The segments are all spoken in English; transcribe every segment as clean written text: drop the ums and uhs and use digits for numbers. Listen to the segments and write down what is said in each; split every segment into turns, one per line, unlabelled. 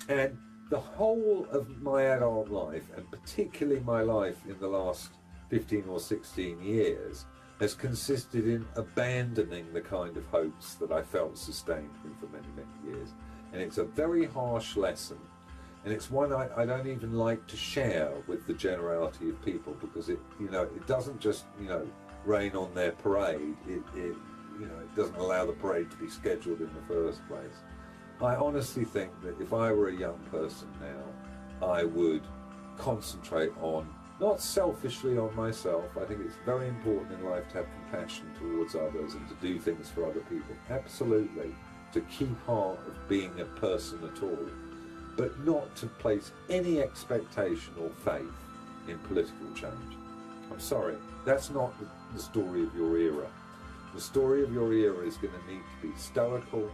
And the whole of my adult life, and particularly my life in the last 15 or 16 years, has consisted in abandoning the kind of hopes that I felt sustained me for many, many years. And it's a very harsh lesson, and it's one I don't even like to share with the generality of people, because it doesn't just rain on their parade. It doesn't allow the parade to be scheduled in the first place. I honestly think that if I were a young person now, I would concentrate on, not selfishly on myself. I think it's very important in life to have compassion towards others and to do things for other people. Absolutely. To key part of being a person at all. But not to place any expectation or faith in political change. I'm sorry, that's not the story of your era. The story of your era is going to need to be stoical,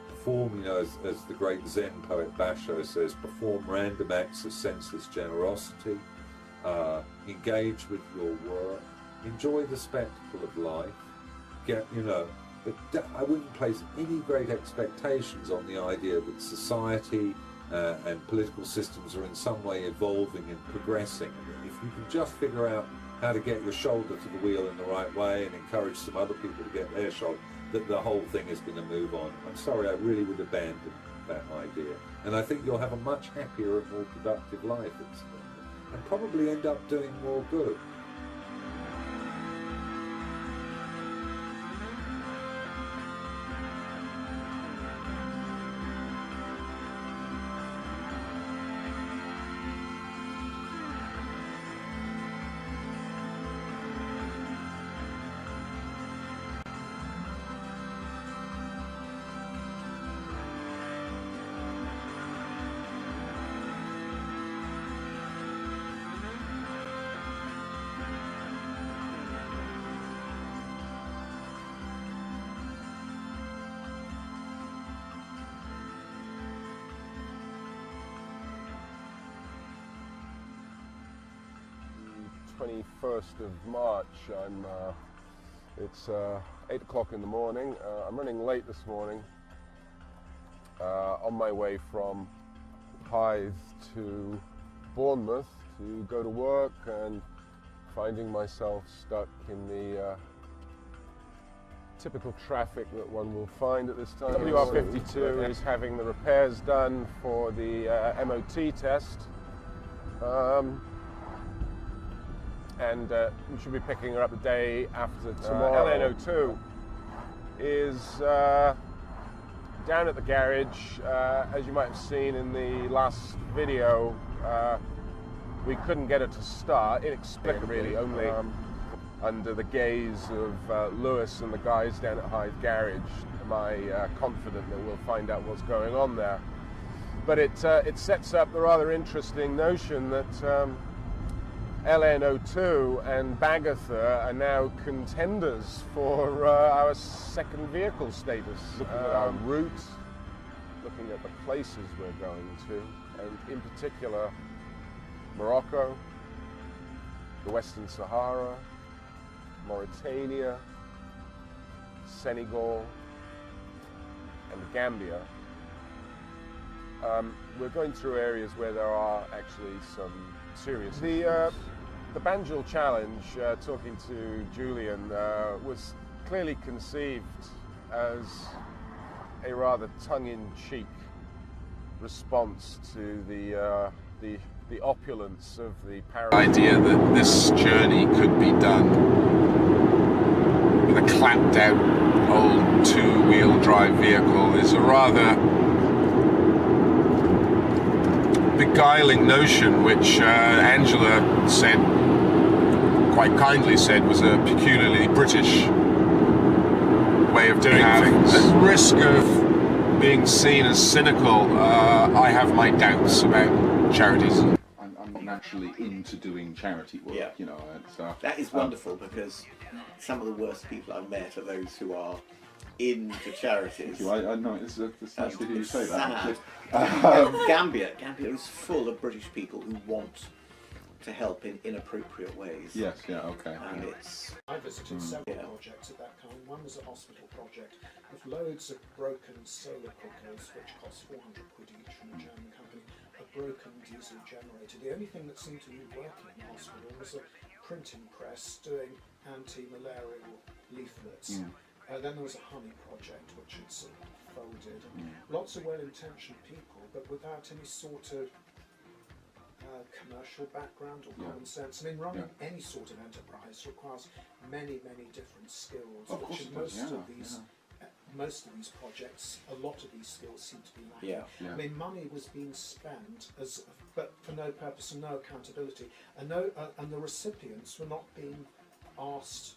perform, as the great Zen poet Basho says, perform random acts of senseless generosity, engage with your work, enjoy the spectacle of life, but I wouldn't place any great expectations on the idea that society and political systems are in some way evolving and progressing. And if you can just figure out how to get your shoulder to the wheel in the right way and encourage some other people to get their shoulder, that the whole thing is going to move on. I'm sorry, I really would abandon that idea. And I think you'll have a much happier and more productive life, and probably end up doing more good.
The 21st of March. It's 8 o'clock in the morning. I'm running late this morning, on my way from Hythe to Bournemouth to go to work, and finding myself stuck in the typical traffic that one will find at this time. WR52 is having the repairs done for the MOT test. And we should be picking her up the day after tomorrow. LN02 is down at the garage. As you might have seen in the last video, we couldn't get her to start, inexplicably, only under the gaze of Lewis and the guys down at Hythe Garage. Am I confident that we'll find out what's going on there? But it sets up the rather interesting notion that LN02 and Bagatha are now contenders for our second vehicle status. Looking at our route, looking at the places we're going to, and in particular Morocco, the Western Sahara, Mauritania, Senegal, and Gambia. We're going through areas where there are actually some serious issues. The Banjul challenge, talking to Julian, was clearly conceived as a rather tongue-in-cheek response to the opulence of the
idea that this journey could be done with a clapped-out old two-wheel drive vehicle is a rather beguiling notion, which Angela said, quite kindly said, was a peculiarly British way of doing things. At risk of being seen as cynical, I have my doubts about charities.
I'm not naturally into doing charity work,
yeah.
It's,
that is wonderful, because some of the worst people I've met are those who are into charities.
I know, it's nice to hear you say that.
Gambia is full of British people who want to help in inappropriate ways.
Yes, yeah, okay.
And it's
I visited several projects of that kind. One was a hospital project with loads of broken solar cookers, which cost 400 quid each from a German company, a broken diesel generator. The only thing that seemed to be working in the hospital was a printing press doing anti-malarial leaflets. Then there was a honey project, which had sort of folded. Lots of well-intentioned people, but without any sort of commercial background or common sense. I mean, running any sort of enterprise requires many, many different skills, which in most of these projects, a lot of these skills seem to be lacking. I mean, money was being spent but for no purpose and no accountability, and the recipients were not being asked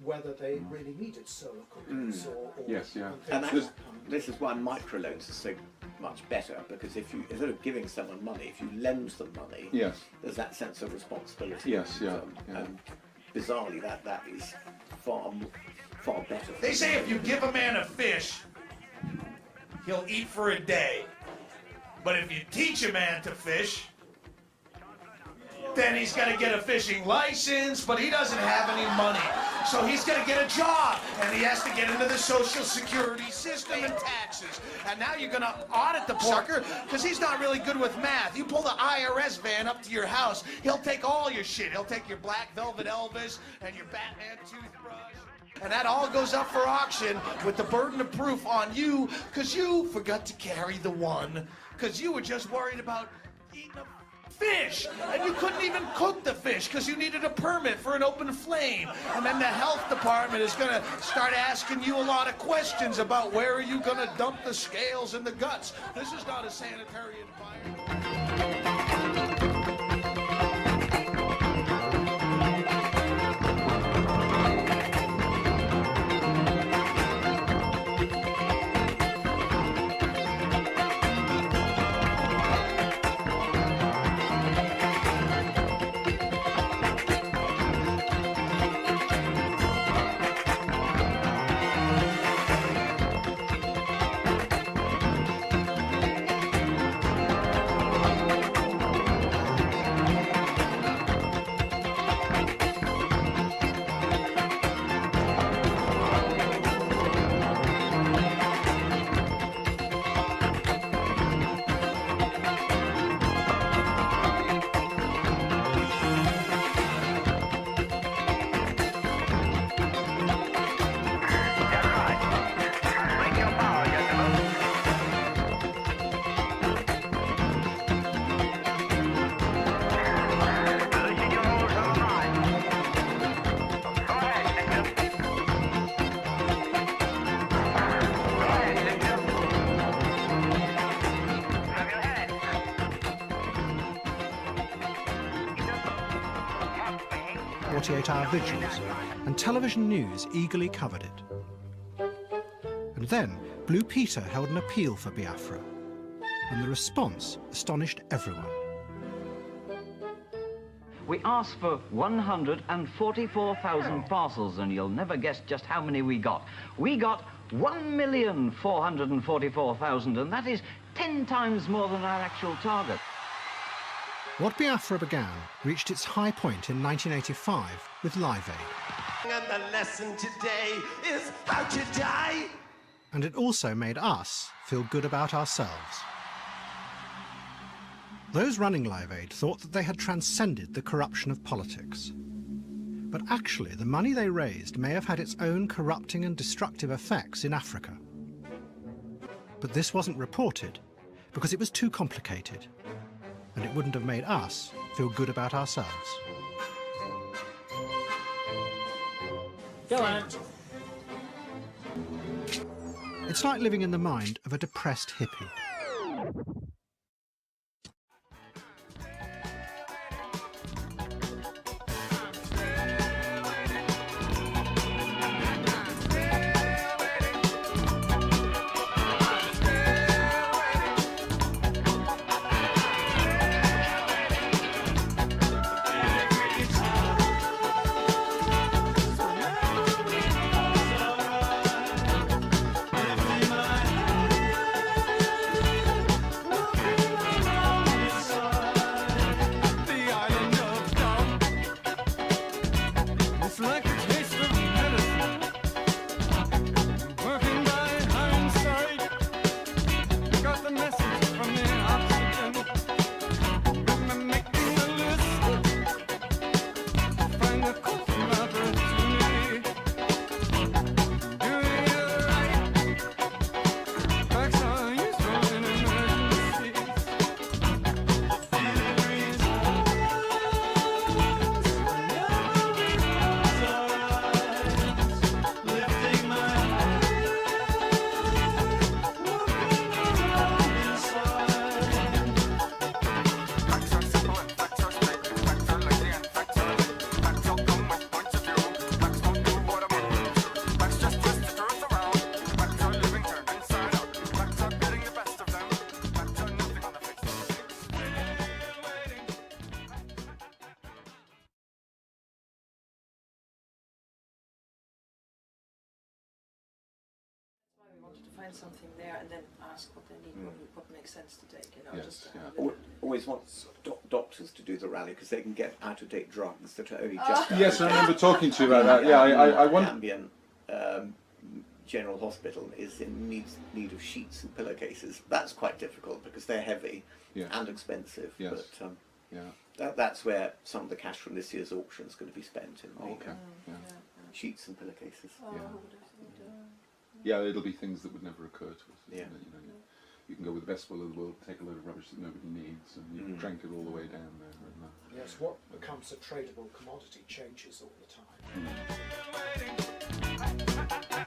whether they really needed solar cookers or
and this is why microloans are so much better, because if you, instead of giving someone money, if you lend them money, there's that sense of responsibility. And bizarrely, that is far better.
They say if you give a man a fish, he'll eat for a day. But if you teach a man to fish, then he's going to get a fishing license, but he doesn't have any money. So he's going to get a job, and he has to get into the Social Security system and taxes. And now you're going to audit the sucker because he's not really good with math. You pull the IRS van up to your house, he'll take all your shit. He'll take your Black Velvet Elvis and your Batman toothbrush. And that all goes up for auction with the burden of proof on you because you forgot to carry the one because you were just worried about eating a fish, and you couldn't even cook the fish because you needed a permit for an open flame. And then the health department is going to start asking you a lot of questions about where are you going to dump the scales and the guts. This is not a sanitary environment.
Hour vigils, and television news eagerly covered it. And then Blue Peter held an appeal for Biafra, and the response astonished everyone.
We asked for 144,000 parcels, and you'll never guess just how many we got. We got 1,444,000, and that is 10 times more than our actual target.
What Biafra began reached its high point in 1985 with Live Aid.
And the lesson today is how to die.
And it also made us feel good about ourselves. Those running Live Aid thought that they had transcended the corruption of politics. But actually, the money they raised may have had its own corrupting and destructive effects in Africa. But this wasn't reported because it was too complicated, and it wouldn't have made us feel good about ourselves.
Go on.
It's like living in the mind of a depressed hippie.
find something there and then ask what they need, what makes sense to take.
Yes, always want doctors to do the rally because they can get out-of-date drugs that are only just.
Yes, I remember talking to you about that. Yeah, I want.
Ambient General Hospital is in need of sheets and pillowcases. That's quite difficult because they're heavy and expensive.
Yes.
But that's where some of the cash from this year's auction is going to be spent in sheets and pillowcases.
Yeah, it'll be things that would never occur to us.
Yeah.
You can go with the best will of the world, take a load of rubbish that nobody needs, and you crank it all the way down there. And,
yes, what becomes a tradable commodity changes all the time.